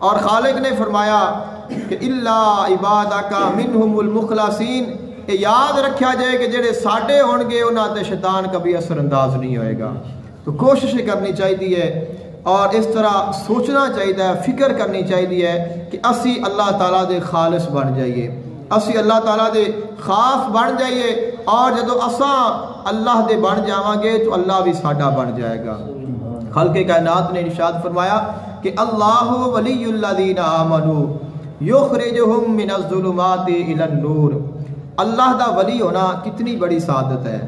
اور خالق نے فرمایا کہ الا عبادک منہم المخلصین، یاد رکھا جائے کہ جڑے ساڈے ہون گے انہاں تے شیطان کبھی اثر انداز نہیں ہوئے گا۔ تو کوشش کرنی چاہیے اور اس طرح سوچنا چاہیے، فکر کرنی چاہیے کہ اسی اللہ تعالیٰ دے خالص بن جائیے، اسی اللہ تعالیٰ دے خاص بن جائیے، اور جدو اساں اللہ دے بن جاواں گے تو اللہ بھی ساڈا بن جائے گا۔ خالق کائنات نے ارشاد فرمایا کہ اللہ ولی الذین آمنوا یخرجہم من الظلمات الی النور۔ اللہ دا ولی ہونا کتنی بڑی سعادت ہے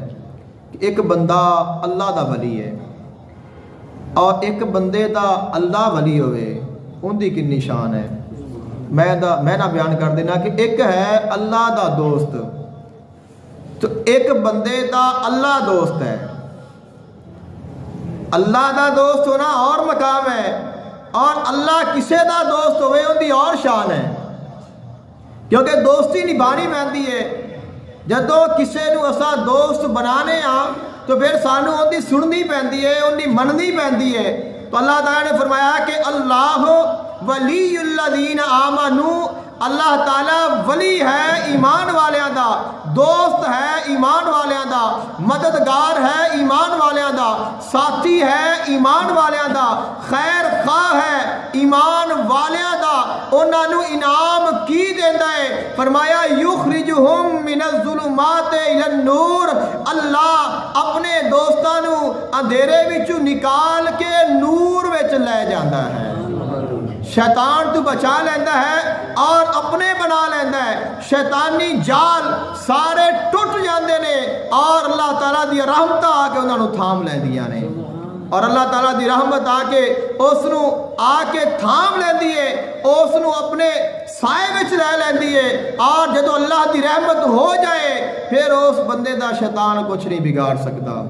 کہ ایک بندہ اللہ دا ولی ہے، اور ایک بندے دا اللہ ولی ہوئے ان دی کنی شان ہے۔ میں نہ بیان کر دینا کہ ایک ہے اللہ دا دوست، تو ایک بندے دا اللہ دوست ہے۔ اللہ دا دوست ہونا اور مقام ہے، اور اللہ کسے دا دوست ہوئے ان دی اور شان ہے، کیونکہ دوستی نبھانی پہنتی ہے۔ جدو کسے نو اسا دوست بنانے ہاں تو پھر سانو ان دی سننی پہنتی ہے، ان دی مننی پہنتی ہے۔ تو اللہ تعالیٰ نے فرمایا کہ اللہ ولی الذین آمنوا، اللہ تعالیٰ ولی ہے ایمان والیاں دا، دوست ہے ایمان والیاں دا، مددگار ہے ایمان والیاں دا، ساتھی ہے ایمان والیاں دا، خیر خواہ ہے ایمان والیاں دا۔ انہاں نو انعام کی دیندا ہے؟ فرمایا یخرجہم من الظلمات الی النور، اللہ اپنے دوستاں نو اندھیرے وچوں نکال کے نور وچ لے جاندا ہے۔ شیطان تو بچا لیندہ ہے اور اپنے بنا لیندہ ہے، شیطانی جال سارے ٹوٹ جاندے نے، اور اللہ تعالیٰ دی رحمت آ کے انہوں نے تھام لیندیاں نے، اور اللہ تعالیٰ دی رحمت آ کے اس نو آ کے تھام لیندی ہے، اس نو اپنے سائے وچ لے لیندی ہے، اور جدو اللہ دی رحمت ہو جائے پھر اس بندے دا شیطان کچھ نہیں بگاڑ سکتا۔